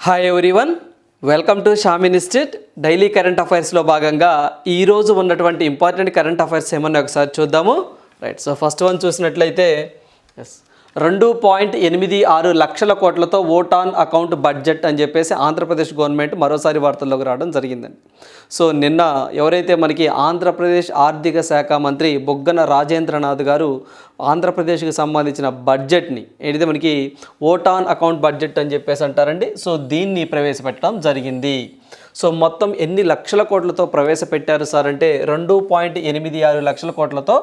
Hi everyone, welcome to Sham institute. Daily current అఫైర్స్లో భాగంగా ఈరోజు ఉన్నటువంటి ఇంపార్టెంట్ కరెంట్ అఫైర్స్ ఏమన్నా ఒకసారి చూద్దాము. రైట్, సో ఫస్ట్ వన్ చూసినట్లయితే 2.86 లక్షల కోట్లతో ఓట్ ఆన్ అకౌంట్ బడ్జెట్ అని చెప్పేసి ఆంధ్రప్రదేశ్ గవర్నమెంట్ మరోసారి వార్తల్లోకి రావడం జరిగిందండి. సో నిన్న ఎవరైతే మనకి ఆంధ్రప్రదేశ్ ఆర్థిక శాఖ మంత్రి బుగ్గన రాజేంద్రనాథ్ గారు ఆంధ్రప్రదేశ్కి సంబంధించిన బడ్జెట్ని ఏదైతే మనకి ఓట్ ఆన్ అకౌంట్ బడ్జెట్ అని చెప్పేసి అంటారండి. సో దీన్ని ప్రవేశపెట్టడం జరిగింది. సో మొత్తం ఎన్ని లక్షల కోట్లతో ప్రవేశపెట్టారు సార్ అంటే 2.86 లక్షల కోట్లతో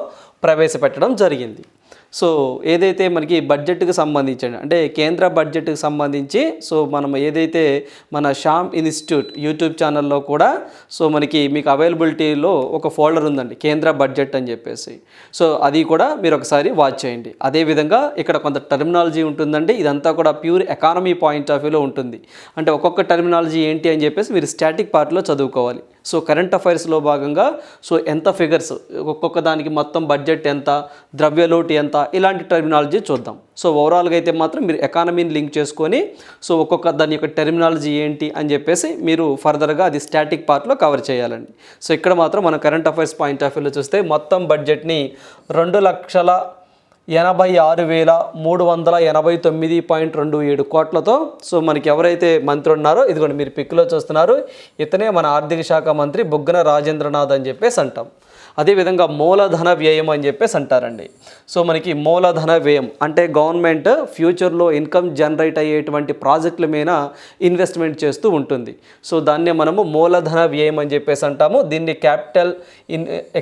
ప్రవేశపెట్టడం జరిగింది. సో ఏదైతే మనకి బడ్జెట్కి సంబంధించి అంటే కేంద్ర బడ్జెట్కి సంబంధించి సో మనం ఏదైతే మన షామ్ ఇన్స్టిట్యూట్ యూట్యూబ్ ఛానల్లో కూడా సో మనకి మీకు అవైలబిలిటీలో ఒక ఫోల్డర్ ఉందండి, కేంద్ర బడ్జెట్ అని చెప్పేసి. సో అది కూడా మీరు ఒకసారి వాచ్ చేయండి. అదేవిధంగా ఇక్కడ కొంత టర్మినాలజీ ఉంటుందండి. ఇదంతా కూడా ప్యూర్ ఎకానమీ పాయింట్ ఆఫ్ వ్యూలో ఉంటుంది. అంటే ఒక్కొక్క టర్మినాలజీ ఏంటి అని చెప్పేసి మీరు స్టాటిక్ పార్ట్లో చదువుకోవాలి. సో కరెంట్ అఫైర్స్లో భాగంగా సో ఎంత ఫిగర్స్, ఒక్కొక్క దానికి మొత్తం బడ్జెట్ ఎంత, ద్రవ్యలోటు ఎంత, ఇలాంటి టర్మినాలజీ చూద్దాం. సో ఓవరాల్గా అయితే మాత్రం మీరు ఎకానమీని లింక్ చేసుకొని సో ఒక్కొక్క దాని యొక్క టర్మినాలజీ ఏంటి అని చెప్పేసి మీరు ఫర్దర్గా అది స్టాటిక్ పార్ట్లో కవర్ చేయాలండి. సో ఇక్కడ మాత్రం మన కరెంట్ అఫైర్స్ పాయింట్ ఆఫ్ వ్యూలో చూస్తే మొత్తం బడ్జెట్ని 2,86,389.27 కోట్లతో సో మనకి ఎవరైతే మంత్రి ఉన్నారో ఇదిగోండి మీరు పిక్లో చూస్తున్నారు, ఇతనే మన ఆర్థిక శాఖ మంత్రి బుగ్గన రాజేంద్రనాథ్ అని చెప్పేసి అంటాం. అదేవిధంగా మూలధన వ్యయం అని చెప్పేసి అంటారండి. సో మనకి మూలధన వ్యయం అంటే గవర్నమెంట్ ఫ్యూచర్లో ఇన్కమ్ జనరేట్ అయ్యేటువంటి ప్రాజెక్టుల మీద ఇన్వెస్ట్మెంట్ చేస్తూ ఉంటుంది. సో దాన్నే మనము మూలధన వ్యయం అని చెప్పేసి అంటాము. దీన్ని క్యాపిటల్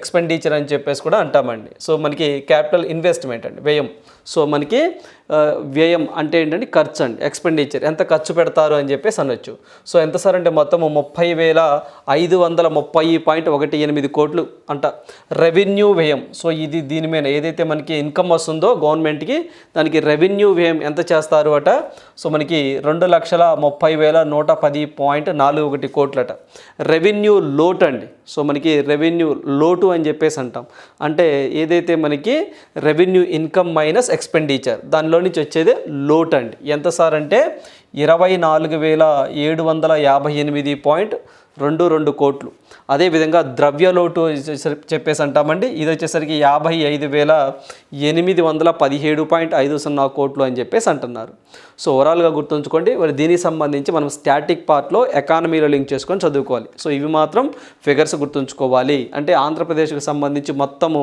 ఎక్స్పెండిచర్ అని చెప్పేసి కూడా అంటామండి. సో మనకి క్యాపిటల్ ఇన్వెస్ట్మెంట్ అండి, వ్యయం. సో మనకి వ్యయం అంటే ఏంటంటే ఖర్చు అండి, ఎక్స్పెండిచర్ ఎంత ఖర్చు పెడతారు అని చెప్పేసి అనొచ్చు. సో ఎంత సార్ అంటే మొత్తము 30,530.18 కోట్లు అంట రెవెన్యూ వ్యయం. సో ఇది దీని మీద ఏదైతే మనకి ఇన్కమ్ వస్తుందో గవర్నమెంట్కి దానికి రెవెన్యూ వ్యయం ఎంత చేస్తారు అట. సో మనకి 2,30,110.41 కోట్లట. రెవెన్యూ లోటు అండి. సో మనకి రెవెన్యూ లోటు అని చెప్పేసి అంటాం. అంటే ఏదైతే మనకి రెవెన్యూ ఇన్కమ్ మైనస్ ఎక్స్పెండిచర్ దానిలో నుంచి వచ్చేదే లోటు అండి. ఎంత సార్ అంటే 24,758.22 కోట్లు. అదేవిధంగా ద్రవ్యలోటు చెప్పేసి అంటామండి. ఇది వచ్చేసరికి 55,817.50 కోట్లు అని చెప్పేసి అంటున్నారు. సో ఓవరాల్గా గుర్తుంచుకోండి. మరి దీనికి సంబంధించి మనం స్టాటిక్ పార్ట్లో ఎకానమీలో లింక్ చేసుకొని చదువుకోవాలి. సో ఇవి మాత్రం ఫిగర్స్ గుర్తుంచుకోవాలి. అంటే ఆంధ్రప్రదేశ్కి సంబంధించి మొత్తము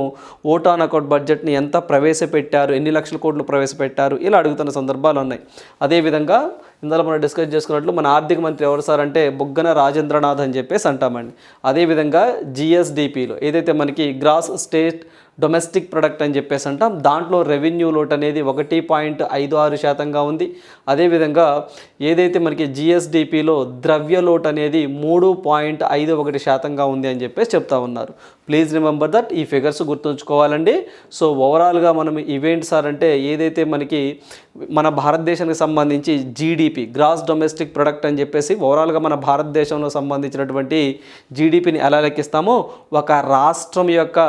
ఓట్ ఆన్ అకౌంట్ బడ్జెట్ని ఎంత ప్రవేశపెట్టారు, ఎన్ని లక్షల కోట్లు ప్రవేశపెట్టారు, ఇలా అడుగుతున్న సందర్భాలు ఉన్నాయి. అదేవిధంగా ఇందులో మనం డిస్కస్ చేసుకున్నట్లు మన ఆర్థిక మంత్రి ఎవరు సార్ అంటే బుగ్గన రాజేంద్రనాథ్ అని చెప్పేసి అంటామండి. అదేవిధంగా జిఎస్డిపిలో ఏదైతే మనకి గ్రాస్ స్టేట్ డొమెస్టిక్ ప్రొడక్ట్ అని చెప్పేసి అంటాం, దాంట్లో రెవెన్యూ లోటు అనేది 1.56% ఉంది. అదేవిధంగా ఏదైతే మనకి జిఎస్డిపిలో ద్రవ్య లోటు అనేది 3.51% ఉంది అని చెప్పేసి చెప్తా ఉన్నారు. ప్లీజ్ రిమెంబర్ దట్, ఈ ఫిగర్స్ గుర్తుంచుకోవాలండి. సో ఓవరాల్గా మనం ఈవెంట్ సార్ అంటే ఏదైతే మనకి మన భారతదేశానికి సంబంధించి జీడిపి గ్రాస్ డొమెస్టిక్ ప్రొడక్ట్ అని చెప్పేసి ఓవరాల్గా మన భారతదేశంలో సంబంధించినటువంటి జీడిపిని ఎలా లెక్కిస్తామో ఒక రాష్ట్రం యొక్క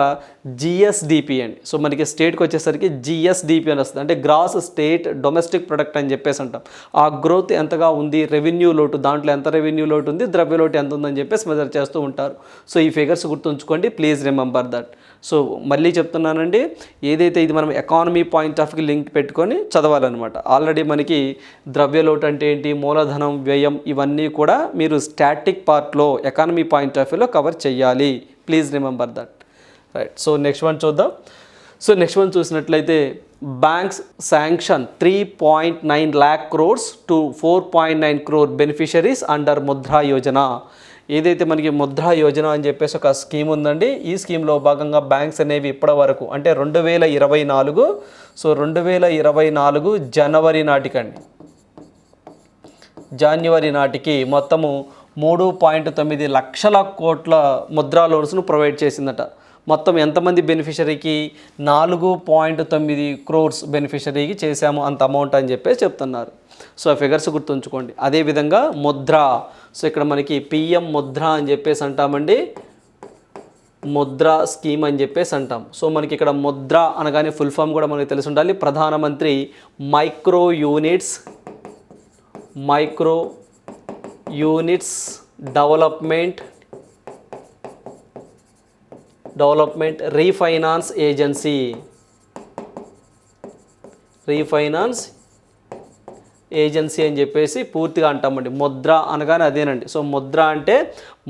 జిఎస్డిపి అండి. సో మనకి స్టేట్కి వచ్చేసరికి జిఎస్డిపి అని వస్తుంది. అంటే గ్రాస్ స్టేట్ డొమెస్టిక్ ప్రొడక్ట్ అని చెప్పేసి అంటాం. ఆ గ్రోత్ ఎంతగా ఉంది, రెవెన్యూ లోటు దాంట్లో ఎంత రెవెన్యూ లోటు ఉంది, ద్రవ్య లోటు ఎంత ఉందని చెప్పేసి మెజర్ చేస్తూ ఉంటారు. సో ఈ ఫిగర్స్ గుర్తుంచుకోండి, ప్లీజ్ రిమెంబర్ దట్. సో మళ్ళీ చెప్తున్నానండి, ఏదైతే ఇది మనం economy point of view link పెట్టుకొని చదవాలన్నమాట. ఆల్రెడీ మనకి ద్రవ్యలోటు అంటే ఏంటి, మూలధనం వ్యయం, ఇవన్నీ కూడా మీరు స్టాటిక్ పార్ట్లో ఎకానమీ పాయింట్ ఆఫ్ వ్యూలో కవర్ చేయాలి. Please remember that. Right, so next one చూద్దాం. సో నెక్స్ట్ వన్ చూసినట్లయితే banks sanction 3.9 lakh crores to 4.9 crore beneficiaries under Mudra Yojana. ఏదైతే మనకి ముద్రా యోజన అని చెప్పేసి ఒక స్కీమ్ ఉందండి. ఈ స్కీమ్లో భాగంగా బ్యాంక్స్ అనేవి ఇప్పటి వరకు అంటే 2024 సో 2024 జనవరి నాటికి మొత్తము 3.9 లక్షల కోట్ల ముద్రా లోన్స్ను ప్రొవైడ్ చేసిందట. మొత్తం ఎంతమంది బెనిఫిషరీకి 4.9 crores బెనిఫిషరీకి చేశాము అంత అమౌంట్ అని చెప్పేసి చెప్తున్నారు. సో ఆ ఫిగర్స్ గుర్తుంచుకోండి. అదేవిధంగా ముద్ర, సో ఇక్కడ మనకి పిఎం ముద్ర అని చెప్పేసి అంటామండి, ముద్ర స్కీమ్ అని చెప్పేసి అంటాం. సో మనకి ఇక్కడ ముద్ర అనగానే ఫుల్ ఫామ్ కూడా మనకి తెలిసి ఉండాలి, ప్రధానమంత్రి micro units micro units development refinance agency అని చెప్పేసి పూర్తిగా అంటామండి. ముద్ర అనగానే అదేనండి. సో ముద్ర అంటే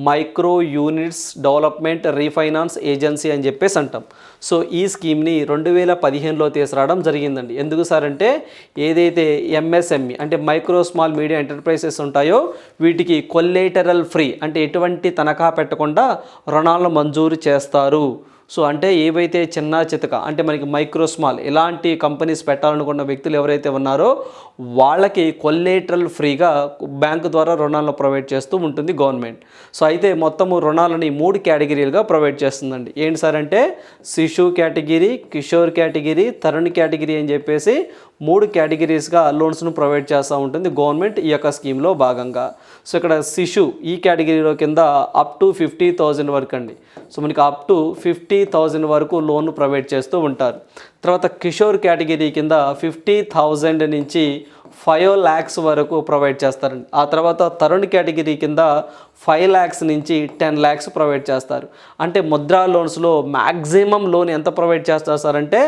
micro units development refinance agency అని చెప్పేసి అంటాం. సో ఈ స్కీమ్ని 2015లో తీసుకురావడం జరిగిందండి. ఎందుకు సార్ అంటే ఏదైతే ఎంఎస్ఎంఈ అంటే మైక్రో స్మాల్ మీడియం ఎంటర్ప్రైజెస్ ఉంటాయో వీటికి కొల్లేటరల్ ఫ్రీ అంటే ఎటువంటి తనఖా పెట్టకుండా రుణాలను మంజూరు చేస్తారు. సో అంటే ఏవైతే చిన్న చితక అంటే మనకి మైక్రో స్మాల్ ఇలాంటి కంపెనీస్ పెట్టాలనుకున్న వ్యక్తులు ఎవరైతే ఉన్నారో వాళ్ళకి కొల్లేటరల్ ఫ్రీగా బ్యాంకు ద్వారా రుణాలను ప్రొవైడ్ చేస్తూ ఉంటుంది గవర్నమెంట్. సో అయితే మొత్తము రుణాలని 3 కేటగిరీలుగా ప్రొవైడ్ చేస్తుందండి. ఏంటి సార్ అంటే శిశు category, Kishore category, Tarun category అని చెప్పేసి 3 కేటగిరీస్గా లోన్స్ను ప్రొవైడ్ చేస్తూ ఉంటుంది గవర్నమెంట్ ఈ యొక్క స్కీమ్లో భాగంగా. సో ఇక్కడ శిశు ఈ కేటగిరీలో కింద అప్ టు 50,000 వరకు అండి. సో మనకి అప్ టు 50,000 వరకు లోన్ ప్రొవైడ్ చేస్తూ ఉంటారు. తర్వాత కిషోర్ కేటగిరీ కింద 50,000 నుంచి 5 lakhs వరకు ప్రొవైడ్ చేస్తారండి. ఆ తర్వాత తరుణ్ కేటగిరీ కింద 5 lakhs నుంచి 10 lakhs ప్రొవైడ్ చేస్తారు. అంటే ముద్రా లోన్స్లో మ్యాక్సిమం లోన్ ఎంత ప్రొవైడ్ చేస్తారు సార్ అంటే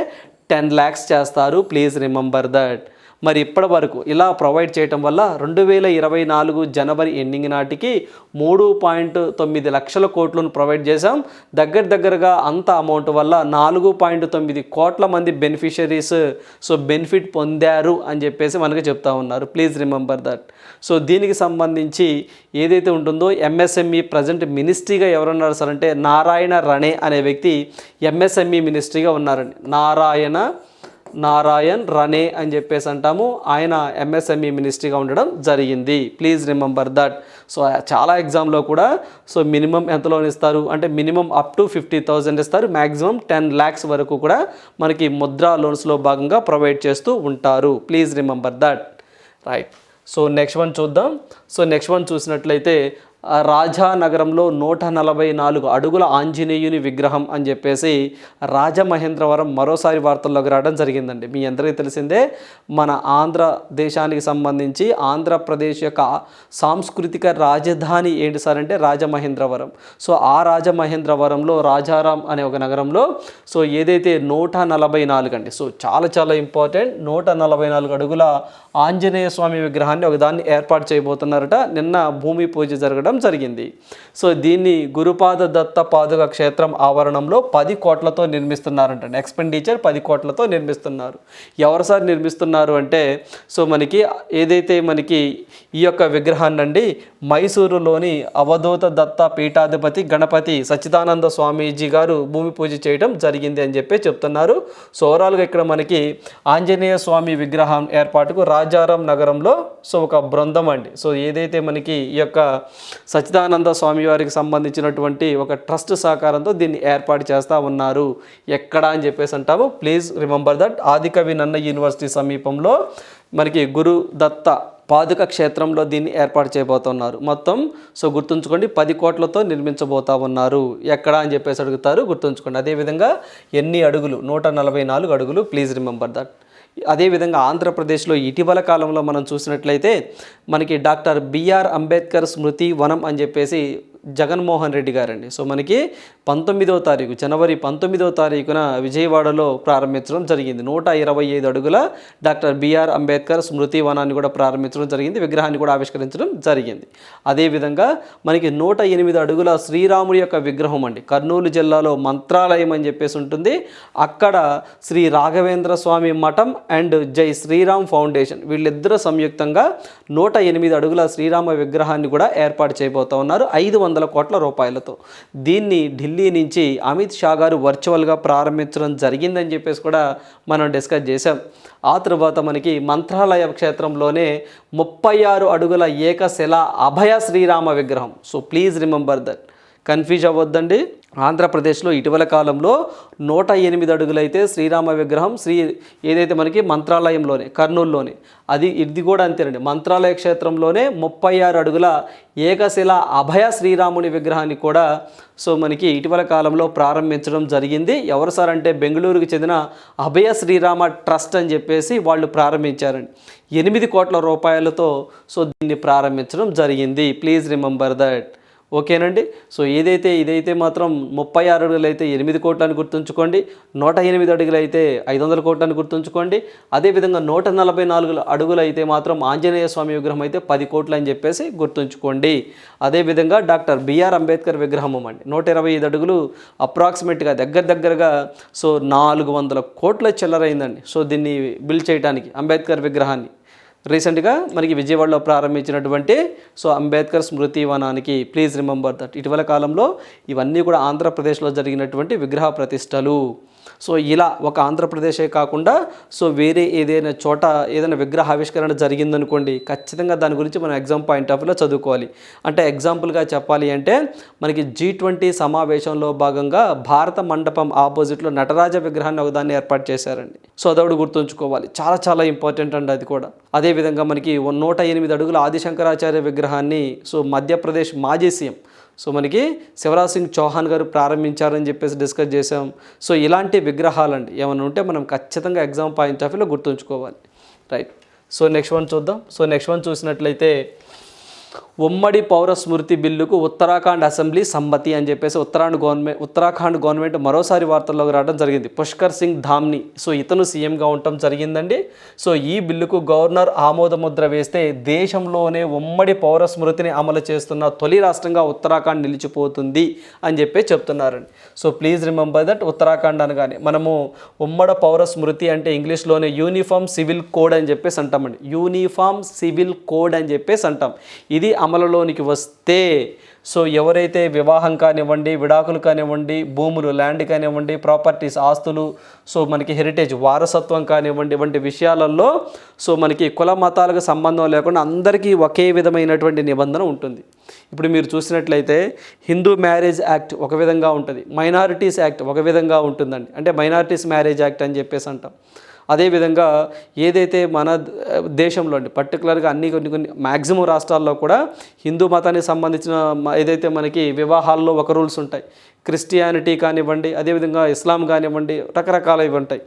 10 lakhs చేస్తారు. Please remember that. మరి ఇప్పటి వరకు ఇలా ప్రొవైడ్ చేయటం వల్ల 2024 జనవరి ఎండింగ్ నాటికి 3.9 లక్షల కోట్లను ప్రొవైడ్ చేశాం. దగ్గరగా అంత అమౌంట్ వల్ల 4.9 కోట్ల మంది బెనిఫిషరీస్ బెనిఫిట్ పొందారు అని చెప్పేసి మనకు చెప్తా ఉన్నారు. Please remember that. సో దీనికి సంబంధించి ఏదైతే ఉంటుందో ఎంఎస్ఎంఈ ప్రజెంట్ మినిస్ట్రీగా ఎవరున్నారు సార్ అంటే నారాయణ రణే అనే వ్యక్తి ఎంఎస్ఎంఈ మినిస్ట్రీగా ఉన్నారండి. నారాయణ్ రణే అని చెప్పేసి అంటాము. ఆయన ఎంఎస్ఎంఈ మినిస్ట్రీగా ఉండడం జరిగింది. Please remember that. సో చాలా ఎగ్జామ్లో కూడా సో మినిమం ఎంత లోన్ ఇస్తారు అంటే మినిమం అప్ టు 50,000 ఇస్తారు, మ్యాక్సిమం 10 lakhs వరకు కూడా మనకి ముద్రా లోన్స్లో భాగంగా ప్రొవైడ్ చేస్తూ ఉంటారు. Please remember that. Right. So next one చూద్దాం. సో నెక్స్ట్ వన్ చూసినట్లయితే రాజానగరంలో 144 అడుగుల ఆంజనేయుని విగ్రహం అని చెప్పేసి రాజమహేంద్రవరం మరోసారి వార్తల్లోకి రావడం జరిగిందండి. మీ అందరికీ తెలిసిందే మన ఆంధ్రదేశానికి సంబంధించి ఆంధ్రప్రదేశ్ యొక్క సాంస్కృతిక రాజధాని ఏంటి సార్ అంటే రాజమహేంద్రవరం. సో ఆ రాజమహేంద్రవరంలో రాజారాం అనే ఒక నగరంలో సో ఏదైతే 144 అండి సో చాలా ఇంపార్టెంట్ 144 అడుగుల ఆంజనేయ స్వామి విగ్రహాన్ని ఒకదాన్ని ఏర్పాటు చేయబోతున్నారట. నిన్న భూమి పూజ జరగడం జరిగింది. సో దీన్ని గురుపాద దత్త పాదుక క్షేత్రం ఆవరణంలో 10 కోట్లతో నిర్మిస్తున్నారంట. ఎక్స్పెండిచర్ 10 కోట్లతో నిర్మిస్తున్నారు. ఎవరు సార్ నిర్మిస్తున్నారు అంటే సో మనకి ఏదైతే మనకి ఈ యొక్క విగ్రహాన్ని అండి మైసూరులోని అవధూత దత్త పీఠాధిపతి గణపతి సచ్చిదానంద స్వామీజీ గారు భూమి పూజ చేయడం జరిగింది అని చెప్పి చెప్తున్నారు. సో ఓవరాల్గా ఇక్కడ మనకి ఆంజనేయ స్వామి విగ్రహం ఏర్పాటుకు రాజారాం నగరంలో సో ఒక బృందం అండి సో ఏదైతే మనకి ఈ యొక్క సచ్చిదానంద స్వామి వారికి సంబంధించినటువంటి ఒక ట్రస్ట్ సహకారంతో దీన్ని ఏర్పాటు చేస్తూ ఉన్నారు. ఎక్కడ అని చెప్పేసి అంటాము. Please remember that. ఆదికవి నన్న యూనివర్సిటీ సమీపంలో మనకి గురు దత్త పాదుక క్షేత్రంలో దీన్ని ఏర్పాటు చేయబోతున్నారు. మొత్తం సో గుర్తుంచుకోండి 10 కోట్లతో నిర్మించబోతా ఉన్నారు. ఎక్కడ అని చెప్పేసి అడుగుతారు, గుర్తుంచుకోండి. అదేవిధంగా ఎన్ని అడుగులు 144 అడుగులు. Please remember that. అదేవిధంగా ఆంధ్రప్రదేశ్లో ఇటీవల కాలంలో మనం చూసినట్లయితే మనకి డాక్టర్ బిఆర్ అంబేద్కర్ స్మృతి వనం అని చెప్పేసి జగన్మోహన్ రెడ్డి గారండి సో మనకి 19వ తారీఖు జనవరి 19వ తారీఖున విజయవాడలో ప్రారంభించడం జరిగింది. 125 అడుగుల డాక్టర్ బిఆర్ అంబేద్కర్ స్మృతి వనాన్ని కూడా ప్రారంభించడం జరిగింది. విగ్రహాన్ని కూడా ఆవిష్కరించడం జరిగింది. అదేవిధంగా మనకి 108 అడుగుల శ్రీరాముడి యొక్క విగ్రహం అండి కర్నూలు జిల్లాలో మంత్రాలయం అని చెప్పేసి ఉంటుంది. అక్కడ శ్రీ రాఘవేంద్ర స్వామి మఠం అండ్ జై శ్రీరామ్ ఫౌండేషన్ వీళ్ళిద్దరూ సంయుక్తంగా 108 అడుగుల శ్రీరామ విగ్రహాన్ని కూడా ఏర్పాటు చేయబోతా ఉన్నారు 500 కోట్ల రూపాయలతో. దీన్ని ఢిల్లీ నుంచి అమిత్ షా గారు వర్చువల్గా ప్రారంభించడం జరిగిందని చెప్పేసి కూడా మనం డిస్కస్ చేసాం. ఆ తర్వాత మనకి మంత్రాలయ క్షేత్రంలోనే 36 అడుగుల ఏకశిల అభయ శ్రీరామ విగ్రహం. So please remember that. కన్ఫ్యూజ్ అవ్వద్దండి. ఆంధ్రప్రదేశ్లో ఇటీవల కాలంలో 108 అడుగులైతే శ్రీరామ విగ్రహం ఏదైతే మనకి మంత్రాలయంలోనే కర్నూలులోనే ఇది కూడా అంతేనండి. మంత్రాలయ క్షేత్రంలోనే 36 అడుగుల ఏకశిల అభయ శ్రీరాముని విగ్రహాన్ని కూడా మనకి ఇటీవల కాలంలో ప్రారంభించడం జరిగింది. ఎవరు సార్ అంటే బెంగళూరుకు చెందిన అభయ శ్రీరామ ట్రస్ట్ అని చెప్పేసి వాళ్ళు ప్రారంభించారండి. 8 కోట్ల రూపాయలతో దీన్ని ప్రారంభించడం జరిగింది. Please remember that. ఓకేనండి. ఇదైతే మాత్రం 36 అడుగులు అయితే 8 కోట్లు అని గుర్తుంచుకోండి. 108 అడుగులు అయితే 500 కోట్లు అని గుర్తుంచుకోండి. అదేవిధంగా 144 అడుగులు అయితే మాత్రం ఆంజనేయ స్వామి విగ్రహం అయితే 10 కోట్లు అని చెప్పేసి గుర్తుంచుకోండి. అదేవిధంగా డాక్టర్ బిఆర్ అంబేద్కర్ విగ్రహం అండి 125 అడుగులు అప్రాక్సిమేట్గా దగ్గరగా 400 కోట్ల చిల్లరైందండి. దీన్ని బిల్డ్ చేయడానికి అంబేద్కర్ విగ్రహాన్ని రీసెంట్గా మనకి విజయవాడలో ప్రారంభించినటువంటి అంబేద్కర్ స్మృతి వనానికి ప్లీజ్ రిమెంబర్ దట్. ఇటీవల కాలంలో ఇవన్నీ కూడా ఆంధ్రప్రదేశ్లో జరిగినటువంటి విగ్రహ ప్రతిష్టలు. ఇలా ఒక ఆంధ్రప్రదేశే కాకుండా వేరే ఏదైనా చోట ఏదైనా విగ్రహ ఆవిష్కరణ జరిగిందనుకోండి, ఖచ్చితంగా దాని గురించి మనం ఎగ్జామ్ పాయింట్ ఆఫ్ వ్యూలో చదువుకోవాలి. అంటే ఎగ్జాంపుల్గా చెప్పాలి అంటే మనకి G20 సమావేశంలో భాగంగా భారత మండపం ఆపోజిట్లో నటరాజ విగ్రహాన్ని ఒకదాన్ని ఏర్పాటు చేశారండి. అదొకటి గుర్తుంచుకోవాలి, చాలా ఇంపార్టెంట్ అండి అది కూడా. అదేవిధంగా మనకి 108 అడుగుల ఆదిశంకరాచార్య విగ్రహాన్ని మధ్యప్రదేశ్ మాజీ సీఎం మనకి శివరాజ్ సింగ్ చౌహాన్ గారు ప్రారంభించారని చెప్పేసి డిస్కస్ చేసాం. ఇలాంటి విగ్రహాలండి ఏమైనా ఉంటే మనం ఖచ్చితంగా ఎగ్జామ్ పాయింట్ ఆఫ్ వ్యూలో గుర్తుంచుకోవాలి. రైట్. నెక్స్ట్ వన్ చూద్దాం. నెక్స్ట్ వన్ చూసినట్లయితే ఉమ్మడి పౌర స్మృతి బిల్లుకు ఉత్తరాఖండ్ అసెంబ్లీ సమ్మతి అని చెప్పేసి ఉత్తరాఖండ్ గవర్నమెంట్ మరోసారి వార్తల్లోకి రావడం జరిగింది. పుష్కర్ సింగ్ ధామ్ని ఇతను సీఎంగా ఉండటం జరిగిందండి. ఈ బిల్లుకు గవర్నర్ ఆమోద ముద్ర వేస్తే దేశంలోనే ఉమ్మడి పౌర స్మృతిని అమలు చేస్తున్న తొలి రాష్ట్రంగా ఉత్తరాఖండ్ నిలిచిపోతుంది అని చెప్పి చెప్తున్నారండి. Please remember that. ఉత్తరాఖండ్ అనగానే మనము ఉమ్మడి పౌర స్మృతి అంటే ఇంగ్లీష్లోనే యూనిఫామ్ సివిల్ కోడ్ అని చెప్పేసి అంటామండి. యూనిఫామ్ సివిల్ కోడ్ అని చెప్పేసి అంటాం. ఇది అమలులోనికి వస్తే ఎవరైతే వివాహం కానివ్వండి, విడాకులు కానివ్వండి, భూములు ల్యాండ్ కానివ్వండి, ప్రాపర్టీస్ ఆస్తులు, మనకి హెరిటేజ్ వారసత్వం కానివ్వండి వంటి విషయాలలో మనకి కుల మతాలకు సంబంధం లేకుండా అందరికీ ఒకే విధమైనటువంటి నిబంధన ఉంటుంది. ఇప్పుడు మీరు చూసినట్లయితే హిందూ మ్యారేజ్ యాక్ట్ ఒక విధంగా ఉంటుంది, మైనారిటీస్ యాక్ట్ ఒక విధంగా ఉంటుందండి. అంటే మైనారిటీస్ మ్యారేజ్ యాక్ట్ అని చెప్పేసి అంటాం. అదేవిధంగా ఏదైతే మన దేశంలో అండి పర్టికులర్గా కొన్ని మ్యాక్సిమం రాష్ట్రాల్లో కూడా హిందూ మతానికి సంబంధించిన ఏదైతే మనకి వివాహాల్లో ఒక రూల్స్ ఉంటాయి. క్రిస్టియానిటీ కానివ్వండి, అదేవిధంగా ఇస్లాం కానివ్వండి, రకరకాలవి ఉంటాయి.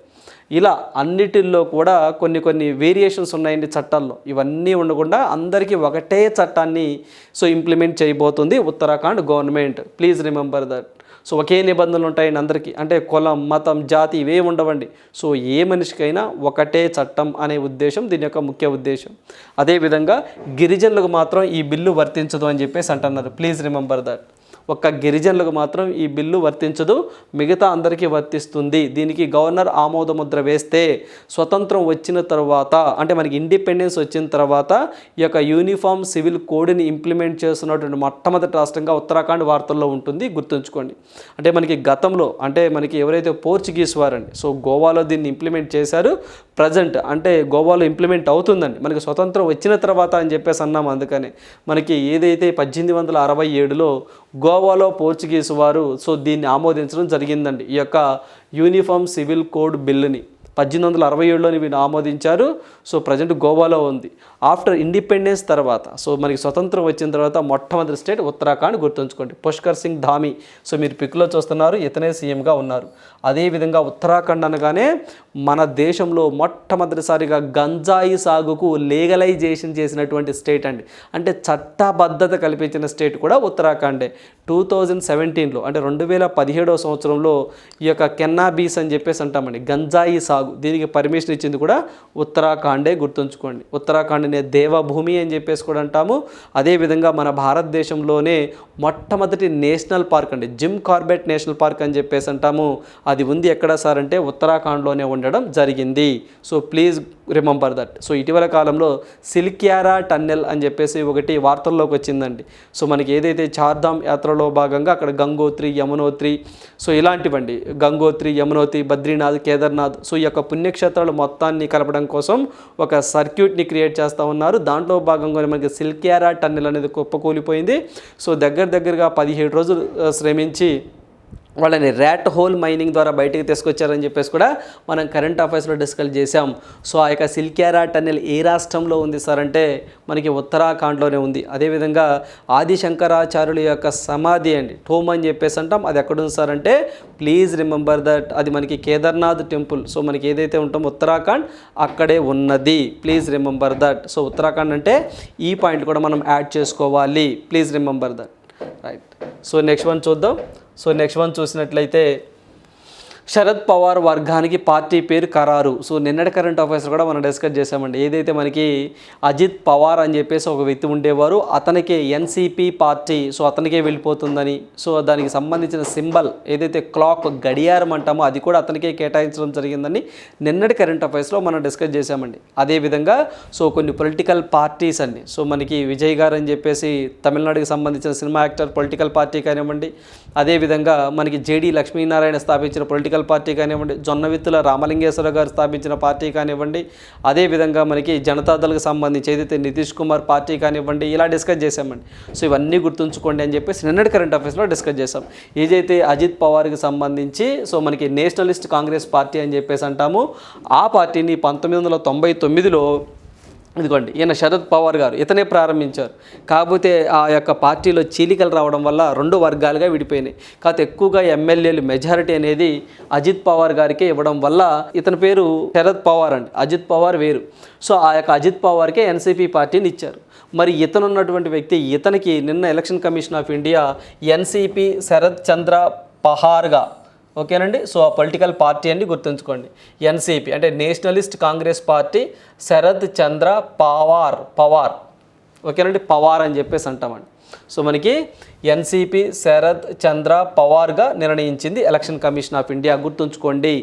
ఇలా అన్నిటిల్లో కూడా కొన్ని వేరియేషన్స్ ఉన్నాయండి చట్టాల్లో. ఇవన్నీ ఉండకుండా అందరికీ ఒకటే చట్టాన్ని ఇంప్లిమెంట్ చేయబోతుంది Uttarakhand government. Please remember that. ఒకే నిబంధనలు ఉంటాయండి అందరికీ. అంటే కులం, మతం, జాతి ఇవే ఉండవండి. ఏ మనిషికైనా ఒకటే చట్టం అనే ఉద్దేశం దీని యొక్క ముఖ్య ఉద్దేశం. అదేవిధంగా గిరిజనులకు మాత్రం ఈ బిల్లు వర్తించదు అని చెప్పేసి అంటున్నారు. Please remember that. ఒక్క గిరిజనులకు మాత్రం ఈ బిల్లు వర్తించదు, మిగతా అందరికీ వర్తిస్తుంది. దీనికి గవర్నర్ ఆమోద ముద్ర వేస్తే స్వతంత్రం వచ్చిన తర్వాత అంటే మనకి ఇండిపెండెన్స్ వచ్చిన తర్వాత ఈ యొక్క యూనిఫామ్ సివిల్ కోడ్ని ఇంప్లిమెంట్ చేస్తున్నటువంటి మొట్టమొదటి రాష్ట్రంగా ఉత్తరాఖండ్ వార్తల్లో ఉంటుంది, గుర్తుంచుకోండి. అంటే మనకి గతంలో అంటే మనకి ఎవరైతే పోర్చుగీస్ వారండి గోవాలో దీన్ని ఇంప్లిమెంట్ చేశారు. ప్రజెంట్ అంటే గోవాలో ఇంప్లిమెంట్ అవుతుందండి. మనకి స్వతంత్రం వచ్చిన తర్వాత అని చెప్పేసి అన్నాం. అందుకని మనకి ఏదైతే 1867లో గోవాలో పోర్చుగీస్ వారు దీన్ని ఆమోదించడం జరిగిందండి. ఈ యొక్క యూనిఫామ్ సివిల్ కోడ్ బిల్లుని 1867లోని వీళ్ళు ఆమోదించారు. ప్రజెంట్ గోవాలో ఉంది. ఆఫ్టర్ ఇండిపెండెన్స్ తర్వాత మనకి స్వతంత్రం వచ్చిన తర్వాత మొట్టమొదటి స్టేట్ ఉత్తరాఖండ్, గుర్తుంచుకోండి. పుష్కర్ సింగ్ ధామి మీరు పిక్లో చూస్తున్నారు, ఇతనే సీఎంగా ఉన్నారు. అదేవిధంగా ఉత్తరాఖండ్ అనగానే మన దేశంలో మొట్టమొదటిసారిగా గంజాయి సాగుకు లీగలైజేషన్ చేసినటువంటి స్టేట్ అండి. అంటే చట్టబద్ధత కల్పించిన స్టేట్ కూడా ఉత్తరాఖండే. 2017లో అంటే 2017వ సంవత్సరంలో ఈ యొక్క కెన్నాబీస్ అని చెప్పేసి అంటామండి, గంజాయి సాగు, దీనికి పర్మిషన్ ఇచ్చింది కూడా ఉత్తరాఖండే, గుర్తుంచుకోండి. ఉత్తరాఖండ్నే దేవభూమి అని చెప్పేసి కూడా అంటాము. అదేవిధంగా మన భారతదేశంలోనే మొట్టమొదటి నేషనల్ పార్క్ అండి, జిమ్ కార్బెట్ నేషనల్ పార్క్ అని చెప్పేసి అంటాము. అది ఉంది ఎక్కడ సార్ అంటే ఉత్తరాఖండ్లోనే ఉండడం జరిగింది. Please remember that. సో ఇటీవల కాలంలో సిల్క్యారా టన్నెల్ అని చెప్పేసి ఒకటి వార్తల్లోకి వచ్చిందండి. సో మనకి ఏదైతే చార్ధామ్ యాత్రలో భాగంగా అక్కడ గంగోత్రి, యమునోత్రి, సో ఇలాంటివండి, గంగోత్రి, యమునోత్రి, బద్రీనాథ్, కేదార్నాథ్, సో ఈ యొక్క పుణ్యక్షేత్రాలు మొత్తాన్ని కలపడం కోసం ఒక సర్క్యూట్ని క్రియేట్ చేస్తూ ఉన్నారు. దాంట్లో భాగంగా మనకి సిల్క్యారా టన్నెల్ అనేది కుప్పకూలిపోయింది. సో దగ్గరగా 17 రోజులు శ్రమించి వాళ్ళని ర్యాట్ హోల్ మైనింగ్ ద్వారా బయటికి తీసుకొచ్చారని చెప్పేసి కూడా మనం కరెంట్ అఫైర్స్లో డిస్కస్ చేసాం. సో ఆ యొక్క సిల్క్యారా టన్నెల్ ఏ రాష్ట్రంలో ఉంది సార్ అంటే మనకి ఉత్తరాఖండ్లోనే ఉంది. అదేవిధంగా ఆది శంకరాచార్యుల యొక్క సమాధి అండి, టోమ్ అని చెప్పేసి అంటాం, అది ఎక్కడుంది సార్ అంటే ప్లీజ్ రిమెంబర్ దట్, అది మనకి కేదార్నాథ్ టెంపుల్. సో మనకి ఏదైతే ఉంటామో ఉత్తరాఖండ్ అక్కడే ఉన్నది, please remember that. So Uttarakhand అంటే ఈ పాయింట్ కూడా మనం యాడ్ చేసుకోవాలి, please remember that, right. So next one చూద్దాం. సో నెక్స్ట్ వన్ చూసినట్లయితే శరద్ పవార్ వర్గానికి పార్టీ పేరు ఖరారు. సో నిన్నటి కరెంట్ అఫైర్స్ కూడా మనం డిస్కస్ చేసామండి. ఏదైతే మనకి అజిత్ పవార్ అని చెప్పేసి ఒక వ్యక్తి ఉండేవారు, అతనికి ఎన్సీపీ పార్టీ, సో అతనికే వెళ్ళిపోతుందని, సో దానికి సంబంధించిన సింబల్ ఏదైతే క్లాక్ గడియారం అంటామో అది కూడా అతనికే కేటాయించడం జరిగిందని నిన్నటి కరెంట్ అఫైర్స్లో మనం డిస్కస్ చేసామండి. అదేవిధంగా సో కొన్ని పొలిటికల్ పార్టీస్ అండి, సో మనకి విజయ్ గారు అని చెప్పేసి తమిళనాడుకి సంబంధించిన సినిమా యాక్టర్ పొలిటికల్ పార్టీ కానివ్వండి, అదేవిధంగా మనకి జేడీ లక్ష్మీనారాయణ స్థాపించిన పొలిటికల్ పార్టీ కానివ్వండి, జొన్నవిత్తుల రామలింగేశ్వర గారు స్థాపించిన పార్టీ కానివ్వండి, అదేవిధంగా మనకి జనతాదళకు సంబంధించి ఏదైతే నితీష్ కుమార్ పార్టీ కానివ్వండి, ఇలా డిస్కస్ చేసామండి. సో ఇవన్నీ గుర్తుంచుకోండి అని చెప్పేసి నిన్నటి కరెంట్ అఫైర్స్లో డిస్కస్ చేసాం. ఏదైతే అజిత్ పవార్కి సంబంధించి సో మనకి నేషనలిస్ట్ కాంగ్రెస్ పార్టీ అని చెప్పేసి అంటాము, ఆ పార్టీని 1999లో ఇదిగోండి ఈయన శరద్ పవార్ గారు ఇతనే ప్రారంభించారు. కాకపోతే ఆ యొక్క పార్టీలో చీలికలు రావడం వల్ల 2 వర్గాలుగా విడిపోయినాయి. కాకపోతే ఎక్కువగా ఎమ్మెల్యేలు మెజారిటీ అనేది అజిత్ పవార్ గారికి ఇవ్వడం వల్ల ఇతని పేరు శరద్ పవార్ అండి, అజిత్ పవార్ వేరు. సో ఆ యొక్క అజిత్ పవార్కే ఎన్సీపీ పార్టీని ఇచ్చారు. మరి ఇతను ఉన్నటువంటి వ్యక్తి, ఇతనికి నిన్న election commission of India NCP Sharad Chandra పహార్గా, ఓకేనండి. సో ఆ పొలిటికల్ పార్టీ అండి, గుర్తుంచుకోండి. ఎన్సీపీ అంటే నేషనలిస్ట్ కాంగ్రెస్ పార్టీ, శరద్ చంద్ర పవార్, ఓకేనండి, పవార్ అని చెప్పేసి అంటామండి. సో మనకి ఎన్సీపీ శరద్ చంద్ర పవార్గా నిర్ణయించింది ఎలక్షన్ కమిషన్ ఆఫ్ ఇండియా, గుర్తుంచుకోండి.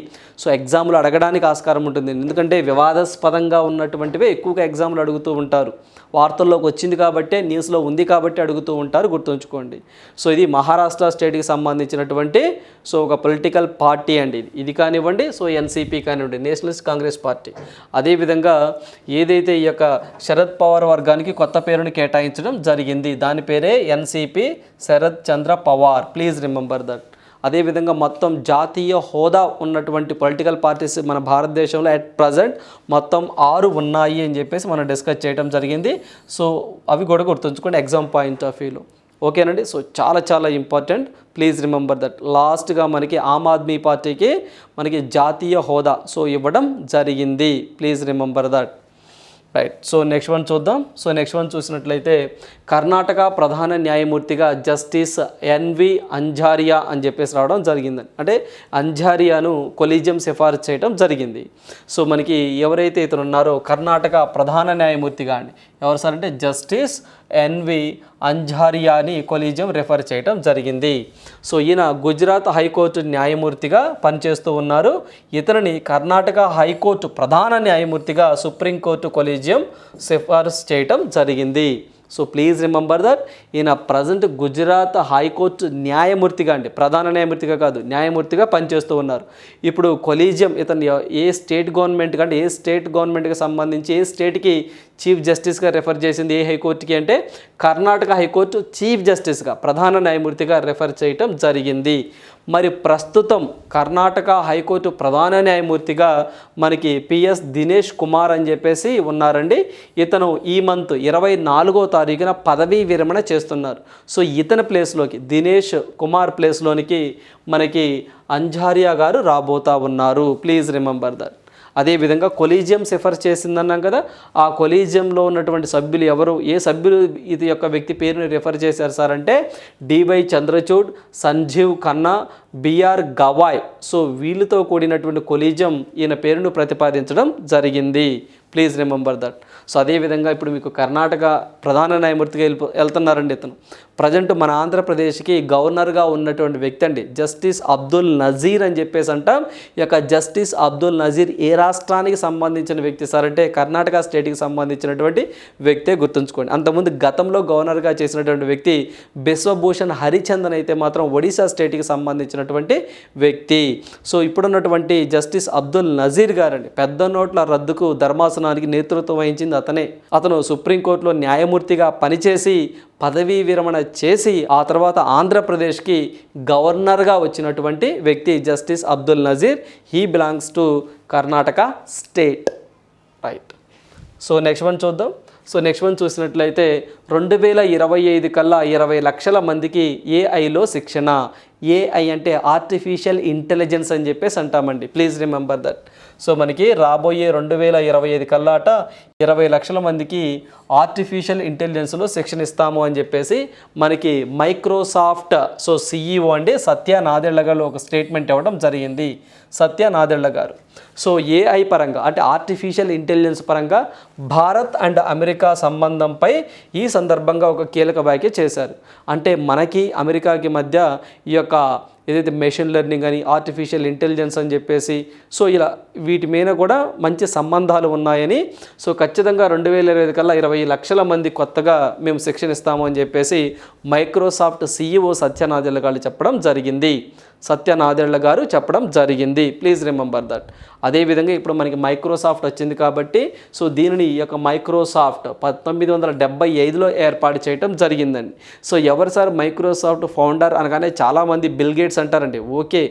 సో ఎగ్జామ్లు అడగడానికి ఆస్కారం ఉంటుంది, ఎందుకంటే వివాదాస్పదంగా ఉన్నటువంటివే ఎక్కువగా ఎగ్జామ్లు అడుగుతూ ఉంటారు. వార్తల్లోకి వచ్చింది కాబట్టి, న్యూస్లో ఉంది కాబట్టి అడుగుతూ ఉంటారు, గుర్తుంచుకోండి. సో ఇది మహారాష్ట్ర స్టేట్కి సంబంధించినటువంటి సో ఒక పొలిటికల్ పార్టీ అండి ఇది కానివ్వండి, సో ఎన్సీపీ కానివ్వండి, నేషనలిస్ట్ కాంగ్రెస్ పార్టీ. అదేవిధంగా ఏదైతే ఈ యొక్క శరద్ పవార్ వర్గానికి కొత్త పేరుని కేటాయించడం జరిగింది, దాని పేరే NCP Sharad Chandra Pawar, please remember that. అదేవిధంగా మొత్తం జాతీయ హోదా ఉన్నటువంటి పొలిటికల్ పార్టీస్ మన భారతదేశంలో అట్ ప్రజెంట్ మొత్తం 6 ఉన్నాయి అని చెప్పేసి మనం డిస్కస్ చేయడం జరిగింది. సో అవి కూడా గుర్తుంచుకోండి ఎగ్జామ్ పాయింట్ ఆఫ్ వ్యూలో, ఓకేనండి. సో చాలా ఇంపార్టెంట్, ప్లీజ్ రిమెంబర్ దట్. లాస్ట్గా మనకి ఆమ్ ఆద్మీ పార్టీకి మనకి జాతీయ హోదా సో ఇవ్వడం జరిగింది, please remember that, right. So next one చూద్దాం. సో నెక్స్ట్ వన్ చూసినట్లయితే కర్ణాటక ప్రధాన న్యాయమూర్తిగా జస్టిస్ ఎన్వి అంజారియా అని చెప్పేసి రావడం జరిగిందని, అంటే అంజారియాను కొలీజియం సిఫారసు చేయడం జరిగింది. సో మనకి ఎవరైతే ఇతను ఉన్నారో కర్ణాటక ప్రధాన న్యాయమూర్తిగా అండి, ఎవరు సార్ అంటే జస్టిస్ ఎన్వి అంజారియాని కొలీజియం రెఫర్ చేయడం జరిగింది. సో ఈయన గుజరాత్ హైకోర్టు న్యాయమూర్తిగా పనిచేస్తూ ఉన్నారు. ఇతనిని కర్ణాటక హైకోర్టు ప్రధాన న్యాయమూర్తిగా సుప్రీంకోర్టు కొలీజియం సిఫారసు చేయడం జరిగింది. సో ప్లీజ్ రిమెంబర్ దట్, ఈయన ప్రజెంట్ గుజరాత్ హైకోర్టు న్యాయమూర్తిగా అండి, ప్రధాన న్యాయమూర్తిగా కాదు, న్యాయమూర్తిగా పనిచేస్తూ ఉన్నారు. ఇప్పుడు కొలీజియం ఇతను ఏ స్టేట్ గవర్నమెంట్కి అంటే ఏ స్టేట్ గవర్నమెంట్కి సంబంధించి ఏ స్టేట్కి చీఫ్ జస్టిస్గా రెఫర్ చేసింది, ఏ హైకోర్టుకి అంటే కర్ణాటక హైకోర్టు చీఫ్ జస్టిస్గా ప్రధాన న్యాయమూర్తిగా రెఫర్ చేయటం జరిగింది. మరి ప్రస్తుతం కర్ణాటక హైకోర్టు ప్రధాన న్యాయమూర్తిగా మనకి పిఎస్ దినేష్ కుమార్ అని చెప్పేసి ఉన్నారండి. ఇతను ఈ మంత్ 24వ తారీఖున పదవీ విరమణ చేస్తున్నారు. సో ఇతని ప్లేస్లోకి దినేష్ కుమార్ ప్లేస్లోనికి మనకి అంజారియా గారు రాబోతా ఉన్నారు, ప్లీజ్ రిమెంబర్ దట్. అదేవిధంగా కొలీజియం సిఫర్ చేసిందన్నాం కదా, ఆ కొలీజియంలో ఉన్నటువంటి సభ్యులు ఎవరు, ఏ సభ్యులు ఇది యొక్క వ్యక్తి పేరుని రిఫర్ చేశారు సార్ అంటే DY Chandrachud, Sanjiv Khanna, BR Gavai. So వీళ్ళతో కూడినటువంటి కొలీజియం ఈయన పేరును ప్రతిపాదించడం జరిగింది. Please remember that. సో అదేవిధంగా ఇప్పుడు మీకు కర్ణాటక ప్రధాన న్యాయమూర్తిగా వెళ్తున్నారండి ఇతను. ప్రజెంట్ మన ఆంధ్రప్రదేశ్కి గవర్నర్గా ఉన్నటువంటి వ్యక్తి అండి జస్టిస్ అబ్దుల్ నజీర్ అని చెప్పేసి అంటాం. ఈ యొక్క జస్టిస్ అబ్దుల్ నజీర్ ఏ రాష్ట్రానికి సంబంధించిన వ్యక్తి సార్ అంటే కర్ణాటక స్టేట్కి సంబంధించినటువంటి వ్యక్తే, గుర్తుంచుకోండి. అంతకుముందు గతంలో గవర్నర్గా చేసినటువంటి వ్యక్తి బిశ్వభూషణ్ హరిచందన్ అయితే మాత్రం ఒడిశా స్టేట్కి సంబంధించినటువంటి వ్యక్తి. సో ఇప్పుడున్నటువంటి జస్టిస్ అబ్దుల్ నజీర్ గారండి పెద్ద నోట్ల రద్దుకు ధర్మాసనానికి నేతృత్వం వహించింది అతనే. అతను సుప్రీంకోర్టులో న్యాయమూర్తిగా పనిచేసి పదవీ విరమణ చేసి ఆ తర్వాత ఆంధ్రప్రదేశ్కి గవర్నర్గా వచ్చినటువంటి వ్యక్తి justice Abdul Nazeer. He belongs to Karnataka state. Right. So next one చూద్దాం. సో నెక్స్ట్ వన్ చూసినట్లయితే 2025 కల్లా 20 లక్షల మందికి ఏఐలో శిక్షణ. ఏఐ అంటే ఆర్టిఫిషియల్ ఇంటెలిజెన్స్ అని చెప్పేసి అంటామండి. Please remember that. సో మనకి రాబోయే 2025 కల్లాట 20 లక్షల మందికి ఆర్టిఫిషియల్ ఇంటెలిజెన్స్లో శిక్షణ ఇస్తాము అని చెప్పేసి మనకి మైక్రోసాఫ్ట్ సో సిఈఓ అండి సత్య నాదెళ్ల గారు ఒక స్టేట్మెంట్ ఇవ్వడం జరిగింది. సత్య నాదెళ్ల గారు సో ఏఐ పరంగా అంటే ఆర్టిఫిషియల్ ఇంటెలిజెన్స్ పరంగా భారత్ అండ్ అమెరికా సంబంధంపై ఈ సందర్భంగా ఒక కీలక వ్యాఖ్య చేశారు. అంటే మనకి అమెరికాకి మధ్య ఈ యొక్క ఏదైతే మెషిన్ లెర్నింగ్ అని ఆర్టిఫిషియల్ ఇంటెలిజెన్స్ అని చెప్పేసి సో ఇలా వీటి మీద కూడా మంచి సంబంధాలు ఉన్నాయని సో ఖచ్చితంగా 2025 కల్లా 20 లక్షల మంది కొత్తగా మేము శిక్షణ ఇస్తాము అని చెప్పేసి మైక్రోసాఫ్ట్ సిఈఓ సత్య నాదెళ్ల గారు చెప్పడం జరిగింది. సత్య నాదెళ్ల గారు చెప్పడం జరిగింది. Please remember that. అదేవిధంగా ఇప్పుడు మనకి మైక్రోసాఫ్ట్ వచ్చింది కాబట్టి సో దీనిని ఈ యొక్క మైక్రోసాఫ్ట్ 1975లో ఏర్పాటు చేయడం జరిగిందండి. సో ఎవరు సార్ మైక్రోసాఫ్ట్ ఫౌండర్ అనగానే చాలామంది బిల్ గేట్స్ అంటారండి. ఓకే,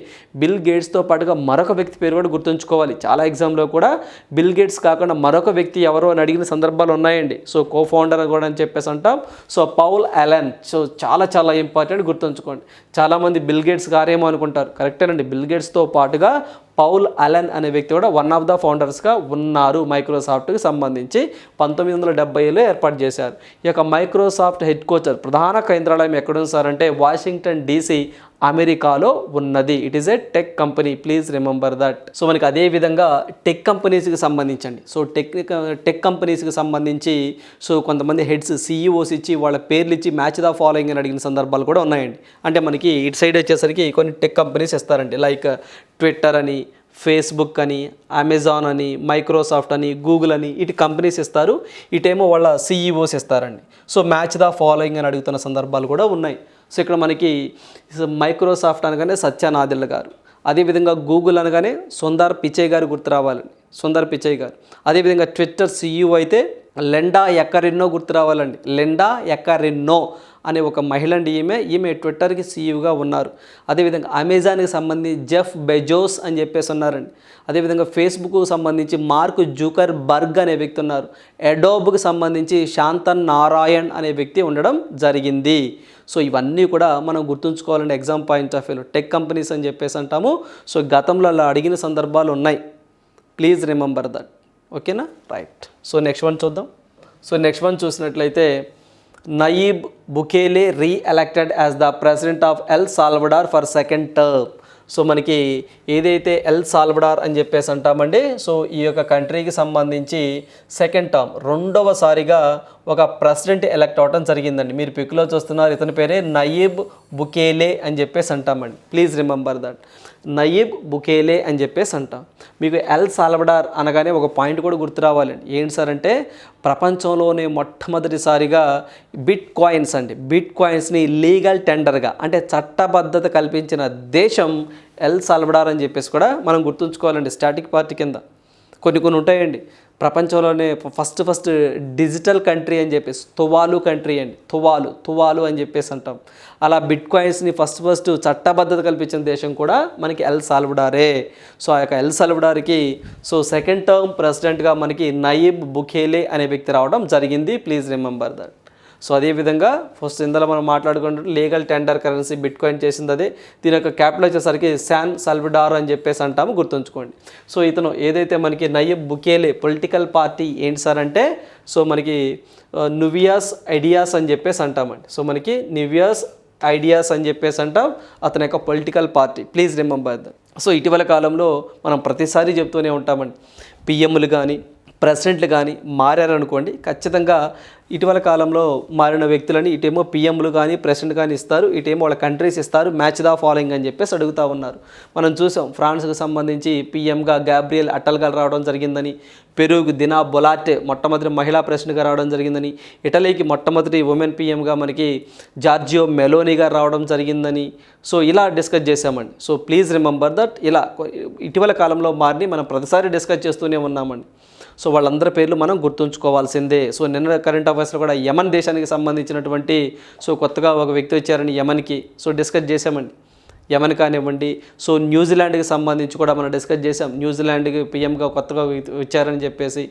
బిల్ గేట్స్తో పాటుగా మరొక వ్యక్తి పేరు కూడా గుర్తుంచుకోవాలి. చాలా ఎగ్జామ్లో కూడా బిల్ గేట్స్ కాకుండా మరొక వ్యక్తి ఎవరో అని అడిగిన సందర్భాలు ఉన్నాయండి. సో కో ఫౌండర్ కూడా అని చెప్పేసి అంటాం. So Paul Allen. సో చాలా ఇంపార్టెంట్, గుర్తుంచుకోండి. చాలామంది బిల్ గేట్స్ గారేమో అనుకుంటారు. కరెక్టేనండి. బిల్ గేట్స్తో పాటుగా పౌల్ అలెన్ అనే వ్యక్తి కూడా వన్ ఆఫ్ ద ఫౌండర్స్గా ఉన్నారు. మైక్రోసాఫ్ట్కి సంబంధించి 1970లో ఏర్పాటు చేశారు. ఈ యొక్క మైక్రోసాఫ్ట్ హెడ్ క్వార్టర్ ప్రధాన కేంద్రాలయం ఎక్కడుంది సార్ అంటే వాషింగ్టన్ DC అమెరికాలో ఉన్నది. It is a tech company. Please remember that. So మనకి అదే విధంగా టెక్ కంపెనీస్కి సంబంధించండి. సో టెక్ కంపెనీస్కి సంబంధించి సో కొంతమంది హెడ్స్ సిఈఓస్ ఇచ్చి వాళ్ళ పేర్లు ఇచ్చి మ్యాచ్ ద ఫాలోయింగ్ అని అడిగిన సందర్భాలు కూడా ఉన్నాయండి. అంటే మనకి ఇటు సైడ్ వచ్చేసరికి కొన్ని టెక్ కంపెనీస్ ఇస్తారండి. లైక్ ట్విట్టర్ అని, ఫేస్బుక్ అని, అమెజాన్ అని, మైక్రోసాఫ్ట్ అని, గూగుల్ అని ఇటు కంపెనీస్ ఇస్తారు. ఇటేమో వాళ్ళ సిఈఓస్ ఇస్తారండి. సో మ్యాచ్ ద ఫాలోయింగ్ అని అడుగుతున్న సందర్భాలు కూడా ఉన్నాయి. సో ఇక్కడ మనకి మైక్రోసాఫ్ట్ అనగానే సత్య నాదెళ్ల గారు, అదేవిధంగా గూగుల్ అనగానే సుందర్ పిచై గారు గుర్తు రావాలండి. సుందర్ పిచై గారు. అదేవిధంగా ట్విట్టర్ సిఈఓ అయితే లెండా ఎక్కరిన్నో గుర్తు రావాలండి. లెండా ఎక్కరిన్నో అనే ఒక మహిళ అండి. ఈమె ట్విట్టర్కి సీఈఓగా ఉన్నారు. అదేవిధంగా అమెజాన్కి సంబంధించి జెఫ్ బెజోస్ అని చెప్పేసి ఉన్నారండి. అదేవిధంగా ఫేస్బుక్కు సంబంధించి మార్క్ జూకర్ బర్గ్ అనే వ్యక్తి ఉన్నారు. అడోబ్కి సంబంధించి శాంతన్ నారాయణ్ అనే వ్యక్తి ఉండడం జరిగింది. సో ఇవన్నీ కూడా మనం గుర్తుంచుకోవాలండి ఎగ్జామ్ పాయింట్ ఆఫ్ వ్యూలో. టెక్ కంపెనీస్ అని చెప్పేసి అంటాము. సో గతంలో అలా అడిగిన సందర్భాలు ఉన్నాయి. Please remember that. ఓకేనా? రైట్. సో నెక్స్ట్ వన్ చూద్దాం. సో నెక్స్ట్ వన్ చూసినట్లయితే Nayib Bukele re-elected as the president of El Salvador for second term. So మనకి ఏదైతే ఎల్ సాల్వడార్ అని చెప్పేసి అంటామండి. సో ఈ యొక్క కంట్రీకి సంబంధించి సెకండ్ టర్మ్ రెండవసారిగా ఒక ప్రెసిడెంట్ ఎలక్ట్ అవ్వడం జరిగిందండి. మీరు పిక్లో చూస్తున్నారు, ఇతని పేరే నయీబ్ బుకేలే అని చెప్పేసి అంటామండి. Please remember that. Nayib Bukele అని చెప్పేసి అంటాం. మీకు ఎల్ సాల్వడార్ అనగానే ఒక పాయింట్ కూడా గుర్తు రావాలండి. ఏంటి సార్ అంటే ప్రపంచంలోనే మొట్టమొదటిసారిగా బిట్ కాయిన్స్ అండి. బిట్ కాయిన్స్ని లీగల్ టెండర్గా అంటే చట్టబద్ధత కల్పించిన దేశం ఎల్ సాల్వడార్ అని చెప్పేసి కూడా మనం గుర్తుంచుకోవాలండి. స్టాటిక్ పార్టీ కింద కొన్ని ఉంటాయండి. ప్రపంచంలోనే ఫస్ట్ డిజిటల్ కంట్రీ అని చెప్పేసి తువాలు కంట్రీ అండి. తువాలు అని చెప్పేసి అంటాం. అలా బిట్ కాయిన్స్ని ఫస్ట్ చట్టబద్ధత కల్పించిన దేశం కూడా మనకి ఎల్ సాల్వడారే. సో ఆ యొక్క ఎల్ సాల్వడార్కి సో సెకండ్ టర్మ్ ప్రెసిడెంట్గా మనకి నయీబ్ బుకేలే అనే వ్యక్తి రావడం జరిగింది. Please remember that. సో అదేవిధంగా ఫస్ట్ ఇందులో మనం మాట్లాడుకుంటే legal tender currency bit coin చేసింది అదే. దీని యొక్క క్యాపిటల్ వచ్చేసరికి శాన్ సాల్వడార్ అని చెప్పేసి అంటాము, గుర్తుంచుకోండి. సో ఇతను ఏదైతే మనకి నయీబ్ బుకేలే పొలిటికల్ పార్టీ ఏంటి సార్ అంటే సో మనకి నువియాస్ ఐడియాస్ అని చెప్పేసి అంటామండి. సో మనకి నువియాస్ ఐడియాస్ అని చెప్పేసి అంటాం అతని యొక్క political party. Please remember that. So ఇటీవల కాలంలో మనం ప్రతిసారి చెప్తూనే ఉంటామండి, పిఎంలు కానీ ప్రెసిడెంట్లు కానీ మారారనుకోండి, ఖచ్చితంగా ఇటీవల కాలంలో మారిన వ్యక్తులని ఇటేమో పిఎంలు కానీ ప్రెసిడెంట్ కానీ ఇస్తారు, ఇటేమో వాళ్ళ కంట్రీస్ ఇస్తారు, మ్యాచ్ ద ఫాలోయింగ్ అని చెప్పేసి అడుగుతూ ఉన్నారు. మనం చూసాం ఫ్రాన్స్కి సంబంధించి పిఎంగా గాబ్రియల్ అటల్గా రావడం జరిగిందని, పెరూకు దినా బొలాటే మొట్టమొదటి మహిళా ప్రెసిడెంట్గా రావడం జరిగిందని, ఇటలీకి మొట్టమొదటి ఉమెన్ పిఎంగా మనకి జార్జియో మెలోనీ గారు రావడం జరిగిందని, సో ఇలా డిస్కస్ చేసామండి. So please remember that. ఇలా ఇటీవల కాలంలో మారిని మనం ప్రతిసారి డిస్కస్ చేస్తూనే ఉన్నామండి. సో వాళ్ళందరి పేర్లు మనం గుర్తుంచుకోవాల్సిందే. సో నిన్న కరెంట్ అఫైర్స్లో కూడా యమన్ దేశానికి సంబంధించినటువంటి సో కొత్తగా ఒక వ్యక్తి వచ్చారని యమన్కి, సో డిస్కస్ చేసామండి. యమన్ కానివ్వండి, సో న్యూజిలాండ్కి సంబంధించి కూడా మనం డిస్కస్ చేసాం, న్యూజిలాండ్కి పిఎంగా కొత్తగా వచ్చారని చెప్పేసి.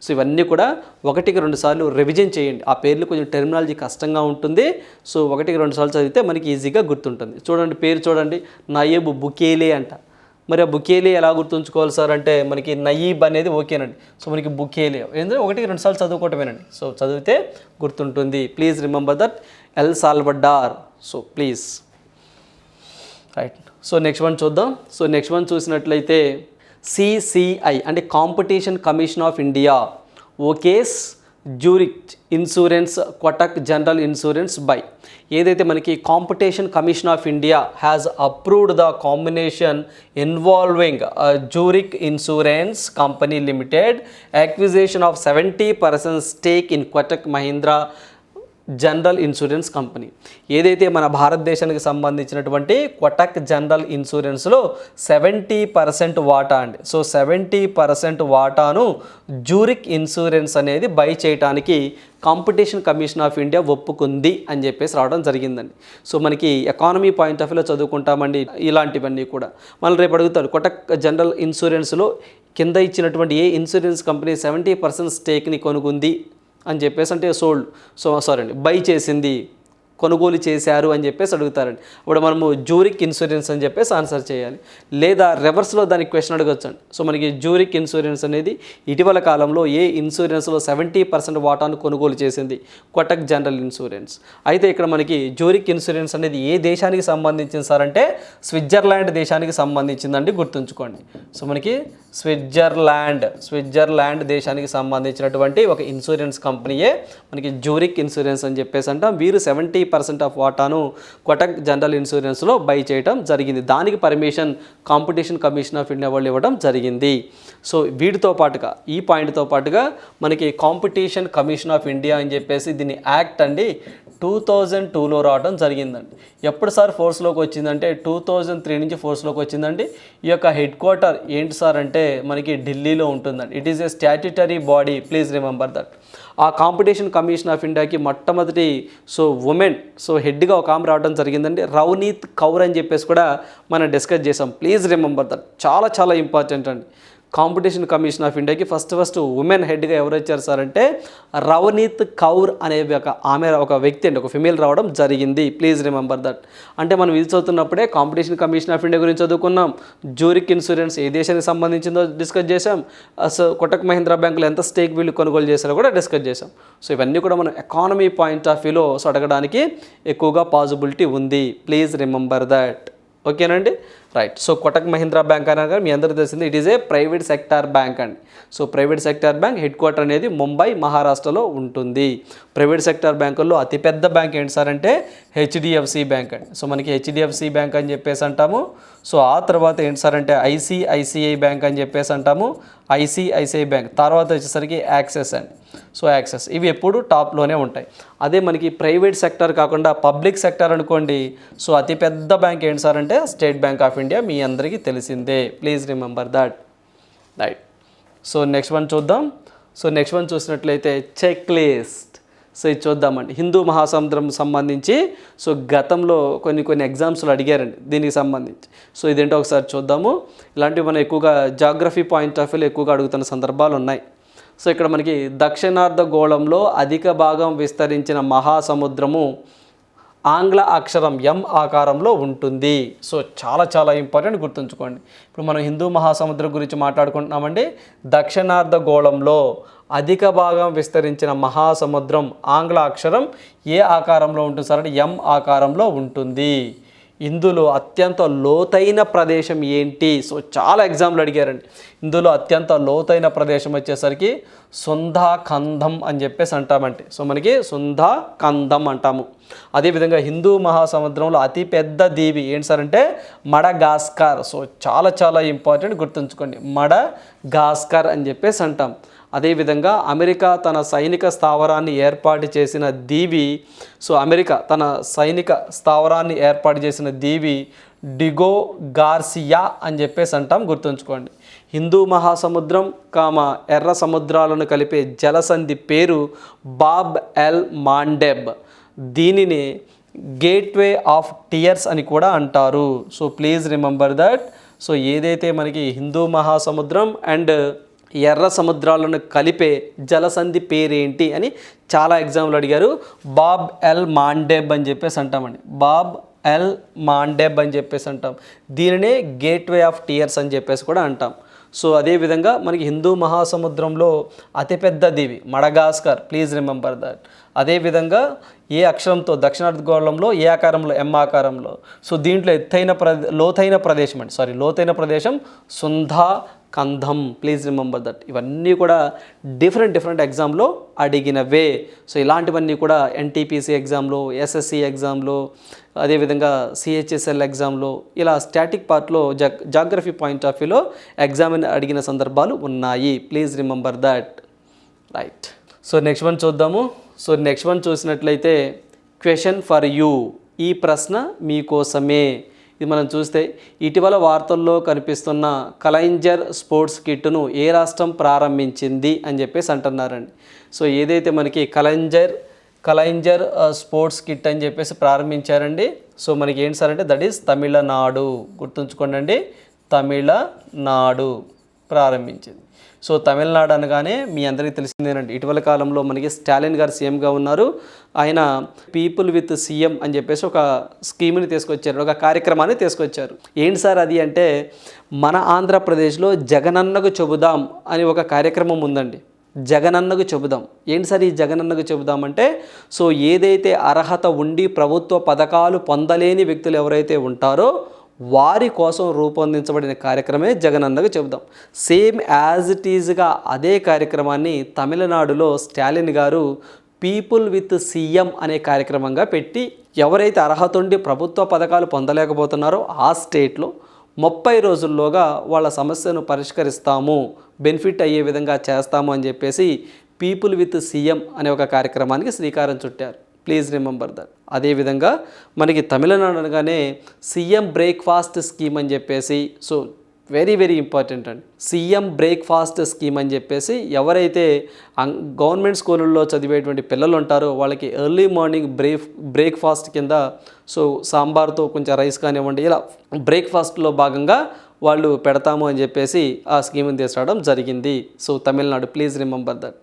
సో ఇవన్నీ కూడా 1-2 సార్లు రివిజన్ చేయండి. ఆ పేర్లు కొంచెం టెర్మినాలజీ కష్టంగా ఉంటుంది, సో 1-2 సార్లు చదివితే మనకి ఈజీగా గుర్తుంటుంది. చూడండి పేరు చూడండి, నయీబ్ బుకేలే అంట. మరి ఆ బుకేలే ఎలా గుర్తుంచుకోవాలి సార్ అంటే మనకి నయీబ్ అనేది ఓకేనండి. సో మనకి బుకేలే ఎందుకంటే 1-2 సార్లు చదువుకోవటమేనండి. సో చదివితే గుర్తుంటుంది. Please remember that. El Salvador. So please right. So next one చూద్దాం. సో నెక్స్ట్ వన్ చూసినట్లయితే CCI అంటే competition commission of India OKs Zurich insurance Kotak general insurance by. ఏదైతే మనకి competition commission of India has approved the combination involving Zurich insurance company limited acquisition of 70% stake in Kotak Mahindra general insurance company. ఏదైతే మన భారతదేశానికి సంబంధించినటువంటి Kotak general ఇన్సూరెన్స్లో 70% వాటా అండి. So 70% వాటాను జ్యూరిక్ ఇన్సూరెన్స్ అనేది బై చేయడానికి కాంపిటీషన్ కమిషన్ ఆఫ్ ఇండియా ఒప్పుకుంది అని చెప్పేసి రావడం జరిగిందండి. సో మనకి ఎకానమీ పాయింట్ ఆఫ్ వ్యూలో చదువుకుంటామండి ఇలాంటివన్నీ కూడా. మనం రేపు అడుగుతారు కొటక్ జనరల్ ఇన్సూరెన్స్లో కింద ఇచ్చినటువంటి ఏ ఇన్సూరెన్స్ కంపెనీ 70% స్టేక్ని కొనుగొంది అని చెప్పేసి అంటే బై చేసింది, కొనుగోలు చేశారు అని చెప్పేసి అడుగుతారండి. ఇప్పుడు మనము జ్యూరిక్ ఇన్సూరెన్స్ అని చెప్పేసి ఆన్సర్ చేయాలి, లేదా రివర్స్లో దానికి క్వశ్చన్ అడగొచ్చండి. సో మనకి జ్యూరిక్ ఇన్సూరెన్స్ అనేది ఇటీవల కాలంలో ఏ ఇన్సూరెన్స్లో 70% వాటాను కొనుగోలు చేసింది? Kotak general insurance. అయితే ఇక్కడ మనకి జ్యూరిక్ ఇన్సూరెన్స్ అనేది ఏ దేశానికి సంబంధించింది సార్ అంటే స్విట్జర్లాండ్ దేశానికి సంబంధించిందండి, గుర్తుంచుకోండి. సో మనకి స్విట్జర్లాండ్ దేశానికి సంబంధించినటువంటి ఒక ఇన్సూరెన్స్ కంపెనీయే మనకి జ్యూరిక్ ఇన్సూరెన్స్ అని చెప్పేసి అంటాం. వీరు 70% ఆఫ్ వాటాను కొటక్ జనరల్ ఇన్సూరెన్స్లో బై చేయడం జరిగింది. దానికి permission competition commission of India వాళ్ళు ఇవ్వడం జరిగింది. సో వీటితో పాటుగా ఈ పాయింట్తో పాటుగా మనకి కాంపిటీషన్ కమిషన్ ఆఫ్ ఇండియా అని చెప్పేసి దీని యాక్ట్ అండి 2002లో రావడం జరిగిందండి. ఎప్పుడు సార్ ఫోర్స్లోకి వచ్చిందంటే 2003 నుంచి ఫోర్స్లోకి వచ్చిందండి. ఈ యొక్క హెడ్ క్వార్టర్ ఏంటి సార్ అంటే మనకి ఢిల్లీలో ఉంటుందండి. It is a statutory body. Please remember that. ఆ కాంపిటీషన్ కమిషన్ ఆఫ్ ఇండియాకి మొట్టమొదటి ఉమెన్ హెడ్గా ఒక ఆమె రావడం జరిగిందండి, రవనీత్ కౌర్ అని చెప్పేసి కూడా మనం డిస్కస్ చేసాం. Please remember that. చాలా చాలా ఇంపార్టెంట్ అండి. కాంపిటీషన్ కమిషన్ ఆఫ్ ఇండియాకి ఫస్ట్ ఉమెన్ హెడ్గా ఎవరు వచ్చారు సార్ అంటే రవనీత్ కౌర్ అనే ఒక వ్యక్తి అండి, ఒక ఫిమేల్ రావడం జరిగింది. Please remember that. అంటే మనం ఇది చదువుతున్నప్పుడే కాంపిటీషన్ కమిషన్ ఆఫ్ ఇండియా గురించి చదువుకున్నాం, జ్యూరిక్ ఇన్సూరెన్స్ ఏ దేశానికి సంబంధించిందో డిస్కస్ చేసాం, కొటక్ మహీంద్రా బ్యాంకులో ఎంత స్టేక్ వీళ్ళు కొనుగోలు చేశారో కూడా డిస్కస్ చేసాం. సో ఇవన్నీ కూడా మనం ఎకానమీ పాయింట్ ఆఫ్ వ్యూలో అడగడానికి ఎక్కువగా పాసిబిలిటీ ఉంది. Please remember that. ఓకేనండి, right. So Kotak Mahindra bank అనగా మీ అందరికీ తెలిసింది it is a private sector bank అండి. So private sector bank headquarter అనేది ముంబై మహారాష్ట్రలో ఉంటుంది. ప్రైవేట్ సెక్టార్ బ్యాంకుల్లో అతిపెద్ద బ్యాంక్ ఏంటి సార్ అంటే హెచ్డిఎఫ్సి బ్యాంక్ అండి. సో మనకి హెచ్డిఎఫ్సి బ్యాంక్ అని చెప్పేసి అంటాము. సో ఆ తర్వాత ఏంటి సార్ అంటే ఐసిఐసిఐ బ్యాంక్ అని చెప్పేసి అంటాము, ఐసిఐసిఐ బ్యాంక్. తర్వాత వచ్చేసరికి యాక్సిస్ అండి. సో యాక్సిస్ ఇవి ఎప్పుడు టాప్లోనే ఉంటాయి. అదే మనకి ప్రైవేట్ సెక్టర్ కాకుండా పబ్లిక్ సెక్టర్ అనుకోండి, సో అతిపెద్ద బ్యాంక్ ఏంటి సార్ అంటే స్టేట్ బ్యాంక్ ఆఫ్ ఇండియా, మీ అందరికీ తెలిసిందే. Please remember that. Right. So next one చూద్దాం. సో నెక్స్ట్ వన్ చూసినట్లయితే చెక్ లిస్ట్. సో ఇది చూద్దామండి. హిందూ మహాసముద్రం సంబంధించి సో గతంలో కొన్ని ఎగ్జామ్స్లో అడిగారండి దీనికి సంబంధించి. సో ఇదేంటో ఒకసారి చూద్దాము. ఇలాంటివి మనం ఎక్కువగా జాగ్రఫీ పాయింట్ ఆఫ్ వ్యూలో ఎక్కువగా అడుగుతున్న సందర్భాలు ఉన్నాయి. సో ఇక్కడ మనకి దక్షిణార్ధగోళంలో అధిక భాగం విస్తరించిన మహాసముద్రము ఆంగ్ల అక్షరం ఎం ఆకారంలో ఉంటుంది. సో చాలా చాలా ఇంపార్టెంట్, గుర్తుంచుకోండి. ఇప్పుడు మనం హిందూ మహాసముద్రం గురించి మాట్లాడుకుంటున్నామండి. దక్షిణార్ధగోళంలో అధిక భాగం విస్తరించిన మహాసముద్రం ఆంగ్ల అక్షరం ఏ ఆకారంలో ఉంటుంది సార్ అంటే ఎం ఆకారంలో ఉంటుంది. ఇందులో అత్యంత లోతైన ప్రదేశం ఏంటి? సో చాలా ఎగ్జామ్లు అడిగారండి. ఇందులో అత్యంత లోతైన ప్రదేశం వచ్చేసరికి సుంధాకంధం అని చెప్పేసి అంటామంటే, సో మనకి సుంధాకంధం అంటాము. అదేవిధంగా హిందూ మహాసముద్రంలో అతిపెద్ద దీవి ఏంటి సార్ అంటే మడగాస్కర్. సో చాలా చాలా ఇంపార్టెంట్, గుర్తుంచుకోండి, మడగాస్కర్ అని చెప్పేసి అంటాం. అదేవిధంగా అమెరికా తన సైనిక స్థావరాన్ని ఏర్పాటు చేసిన దీవి, సో అమెరికా తన సైనిక స్థావరాన్ని ఏర్పాటు చేసిన దీవి డిగో గార్సియా అని చెప్పేసి అంటాం, గుర్తుంచుకోండి. హిందూ మహాసముద్రం ఎర్ర సముద్రాలను కలిపే జలసంధి పేరు బాబ్ ఎల్ మాండెబ్. దీనిని గేట్వే ఆఫ్ టియర్స్ అని కూడా అంటారు. So please remember that. So ఏదైతే మనకి హిందూ మహాసముద్రం అండ్ ఎర్ర సముద్రాలను కలిపే జలసంధి పేరేంటి అని చాలా ఎగ్జామ్లు అడిగారు. బాబ్ ఎల్ మాండెబ్ అని చెప్పేసి అంటామండి. బాబ్ ఎల్ మాండెబ్ అని చెప్పేసి అంటాం. దీనినే గేట్వే ఆఫ్ టియర్స్ అని చెప్పేసి కూడా అంటాం. సో అదేవిధంగా మనకి హిందూ మహాసముద్రంలో అతిపెద్ద దీవి మడగాస్కర్, ప్లీజ్ రిమెంబర్ దట్. అదేవిధంగా ఏ అక్షరంతో దక్షిణార్ధగోళంలో ఏ ఆకారంలో ఎం ఆకారంలో. సో దీంట్లో లోతైన ప్రదేశం సుంధాకంధం, ప్లీజ్ రిమెంబర్ దట్. ఇవన్నీ కూడా డిఫరెంట్ ఎగ్జామ్లో అడిగినవే. సో ఇలాంటివన్నీ కూడా ఎన్టీపీసీ ఎగ్జామ్లో, ఎస్ఎస్సి ఎగ్జామ్లో, అదేవిధంగా సిహెచ్ఎస్ఎల్ ఎగ్జామ్లో, ఇలా స్టాటిక్ పార్ట్లో జాగ్రఫీ పాయింట్ ఆఫ్ వ్యూలో ఎగ్జామ్ని అడిగిన సందర్భాలు ఉన్నాయి. Please remember that. Right. So next one చూద్దాము. సో నెక్స్ట్ వన్ చూసినట్లయితే క్వశ్చన్ ఫర్ యూ, ఈ ప్రశ్న మీకోసమే. ఇది మనం చూస్తే ఇటీవల వార్తల్లో కనిపిస్తున్న కలైంజర్ స్పోర్ట్స్ కిట్ను ఏ రాష్ట్రం ప్రారంభించింది అని చెప్పేసి అంటున్నారండి. సో ఏదైతే మనకి కలైంజర్ స్పోర్ట్స్ కిట్ అని చెప్పేసి ప్రారంభించారండి. సో మనకి ఏంటి సార్ అంటే దట్ ఈస్ తమిళనాడు. గుర్తుంచుకోండి అండి, తమిళనాడు ప్రారంభించింది. సో తమిళనాడు అనగానే మీ అందరికీ తెలిసిందేనండి, ఇటీవల కాలంలో మనకి స్టాలిన్ గారు సీఎంగా ఉన్నారు. ఆయన పీపుల్ విత్ సీఎం అని చెప్పేసి ఒక స్కీమ్ని తీసుకొచ్చారు, ఒక కార్యక్రమాన్ని తీసుకొచ్చారు. ఏంటి సార్ అది అంటే మన ఆంధ్రప్రదేశ్లో జగనన్నకు చెబుదాం అని ఒక కార్యక్రమం ఉందండి. జగనన్నకు చెబుదాం. ఏంటి సార్ ఈ జగనన్నకు చెబుదాం అంటే, సో ఏదైతే అర్హత ఉండి ప్రభుత్వ పథకాలు పొందలేని వ్యక్తులు ఎవరైతే ఉంటారో వారి కోసం రూపొందించబడిన కార్యక్రమే జగనన్నకు చెబుదాం. సేమ్ యాజ్ ఇట్ ఈజ్గా అదే కార్యక్రమాన్ని తమిళనాడులో స్టాలిన్ గారు పీపుల్ విత్ సీఎం అనే కార్యక్రమంగా పెట్టి, ఎవరైతే అర్హత ఉండి ప్రభుత్వ పథకాలు పొందలేకపోతున్నారో ఆ స్టేట్లో 30 రోజుల్లోగా వాళ్ళ సమస్యను పరిష్కరిస్తాము, బెనిఫిట్ అయ్యే విధంగా చేస్తాము అని చెప్పేసి పీపుల్ విత్ సీఎం అనే ఒక కార్యక్రమానికి శ్రీకారం చుట్టారు. Please remember that. అదేవిధంగా మనకి తమిళనాడు అనగానే సీఎం బ్రేక్ఫాస్ట్ స్కీమ్ అని చెప్పేసి, సో వెరీ ఇంపార్టెంట్ అండి. సీఎం బ్రేక్ఫాస్ట్ స్కీమ్ అని చెప్పేసి ఎవరైతే గవర్నమెంట్ స్కూళ్ళల్లో చదివేటువంటి పిల్లలు ఉంటారో వాళ్ళకి ఎర్లీ మార్నింగ్ బ్రేక్ఫాస్ట్ కింద సో సాంబార్తో కొంచెం రైస్ కానివ్వండి, ఇలా బ్రేక్ఫాస్ట్లో భాగంగా వాళ్ళు పెడతాము అని చెప్పేసి ఆ స్కీమ్ని తీసుకురావడం జరిగింది. So Tamil Nadu, please remember that.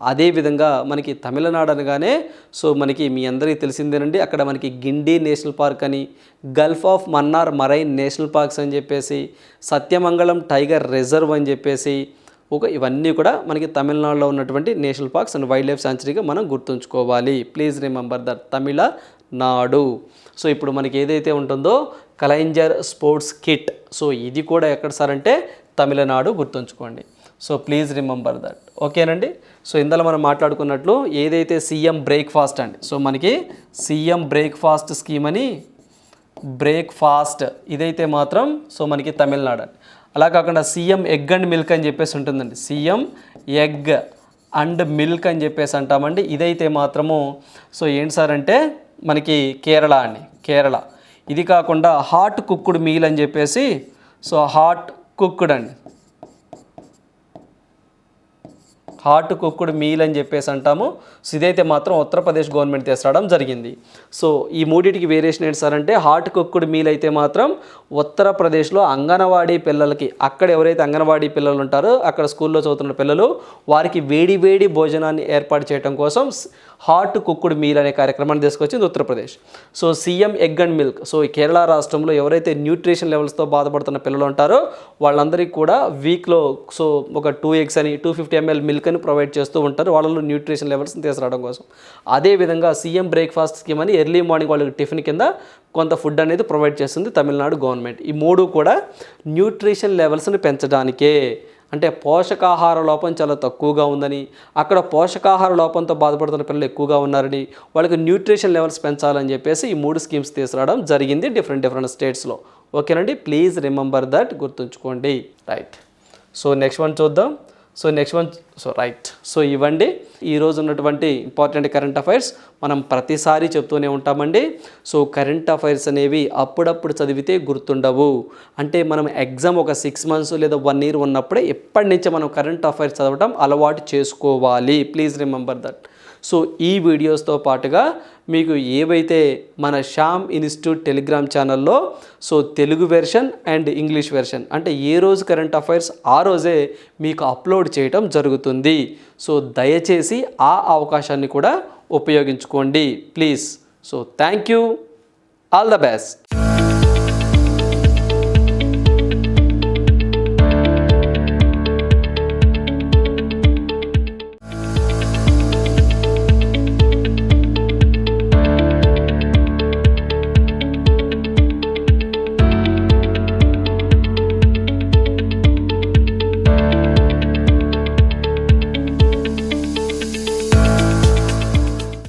అదేవిధంగా మనకి తమిళనాడు అనగానే సో మనకి మీ అందరికీ తెలిసిందేనండి, అక్కడ మనకి గిండి నేషనల్ పార్క్ అని, Gulf of Mannar marine national parks అని చెప్పేసి, సత్యమంగళం టైగర్ రిజర్వ్ అని చెప్పేసి ఇవన్నీ కూడా మనకి తమిళనాడులో ఉన్నటువంటి national parks and wildlife సాంచురీగా మనం గుర్తుంచుకోవాలి. Please remember that, Tamil Nadu. సో ఇప్పుడు మనకి ఏదైతే ఉంటుందో కలైంజర్ స్పోర్ట్స్ కిట్, సో ఇది కూడా ఎక్కడ సార్ అంటే తమిళనాడు, గుర్తుంచుకోండి. So please remember that. ఓకేనండి. సో ఇందులో మనం మాట్లాడుకున్నట్లు ఏదైతే సీఎం బ్రేక్ఫాస్ట్ అండి, సో మనకి సీఎం బ్రేక్ఫాస్ట్ స్కీమ్ అని బ్రేక్ఫాస్ట్ ఇదైతే మాత్రం సో మనకి తమిళనాడు అండి. అలా కాకుండా సీఎం ఎగ్ అండ్ మిల్క్ అని చెప్పేసి ఉంటుందండి, సీఎం ఎగ్ అండ్ మిల్క్ అని చెప్పేసి అంటామండి. ఇదైతే మాత్రము సో ఏంటి సార్ అంటే మనకి కేరళ అండి, కేరళ. ఇది కాకుండా హాట్ కుక్డ్ మీల్ అని చెప్పేసి, సో హాట్ కుక్డ్ అండి, హాట్ కుక్డ్ మీల్ అని చెప్పేసి అంటాము. సో ఇదైతే మాత్రం ఉత్తరప్రదేశ్ గవర్నమెంట్ తీసుకురావడం జరిగింది. సో ఈ మూడింటికి వేరియేషన్ ఏంటి సార్ అంటే, హాట్ కుక్డ్ మీల్ అయితే మాత్రం ఉత్తరప్రదేశ్లో అంగన్వాడీ పిల్లలకి, అక్కడ ఎవరైతే అంగన్వాడీ పిల్లలు ఉంటారో అక్కడ స్కూల్లో చదువుతున్న పిల్లలు, వారికి వేడి వేడి భోజనాన్ని ఏర్పాటు చేయడం కోసం హాట్ కుక్డ్ మీల్ అనే కార్యక్రమాన్ని తీసుకొచ్చింది Uttar Pradesh. So CM egg and milk, so ఈ కేరళ రాష్ట్రంలో ఎవరైతే న్యూట్రిషన్ లెవెల్స్తో బాధపడుతున్న పిల్లలు ఉంటారో వాళ్ళందరికీ కూడా వీక్లో సో ఒక 2 eggs అని 250 ml మిల్క్ అని ప్రొవైడ్ చేస్తూ ఉంటారు, వాళ్ళలో న్యూట్రిషన్ లెవెల్స్ని తీసుకురావడం కోసం. అదేవిధంగా సీఎం బ్రేక్ఫాస్ట్ స్కీమ్ అని ఎర్లీ మార్నింగ్ వాళ్ళకి టిఫిన్ కింద కొంత ఫుడ్ అనేది ప్రొవైడ్ చేస్తుంది తమిళనాడు గవర్నమెంట్. ఈ మూడు కూడా న్యూట్రిషన్ లెవెల్స్ని పెంచడానికే, అంటే పోషకాహార లోపం చాలా తక్కువగా ఉందని, అక్కడ పోషకాహార లోపంతో బాధపడుతున్న పిల్లలు ఎక్కువగా ఉన్నారని, వాళ్ళకి న్యూట్రిషన్ లెవెల్స్ పెంచాలని చెప్పేసి ఈ 3 స్కీమ్స్ తీసుకురావడం జరిగింది డిఫరెంట్ స్టేట్స్లో. ఓకేనండి, ప్లీజ్ రిమెంబర్ దట్, గుర్తుంచుకోండి. రైట్, సో నెక్స్ట్ వన్ చూద్దాం. సో ఇవ్వండి ఈరోజు ఉన్నటువంటి ఇంపార్టెంట్ కరెంట్ అఫైర్స్. మనం ప్రతిసారి చెప్తూనే ఉంటామండి. సో కరెంట్ అఫైర్స్ అనేవి అప్పుడప్పుడు చదివితే గుర్తుండవు. అంటే మనం ఎగ్జామ్ ఒక 6 months లేదా 1 year ఉన్నప్పుడే ఎప్పటి నుంచే మనం కరెంట్ అఫైర్స్ చదవడం అలవాటు చేసుకోవాలి. Please remember that. సో ఈ వీడియోస్తో పాటుగా మీకు ఏవైతే మన శ్యామ్ ఇన్స్టిట్యూట్ టెలిగ్రామ్ ఛానల్లో so Telugu version and English version, అంటే ఏ రోజు కరెంట్ అఫైర్స్ ఆ రోజే మీకు అప్లోడ్ చేయటం జరుగుతుంది. సో దయచేసి ఆ అవకాశాన్ని కూడా ఉపయోగించుకోండి please. So thank you, all the best.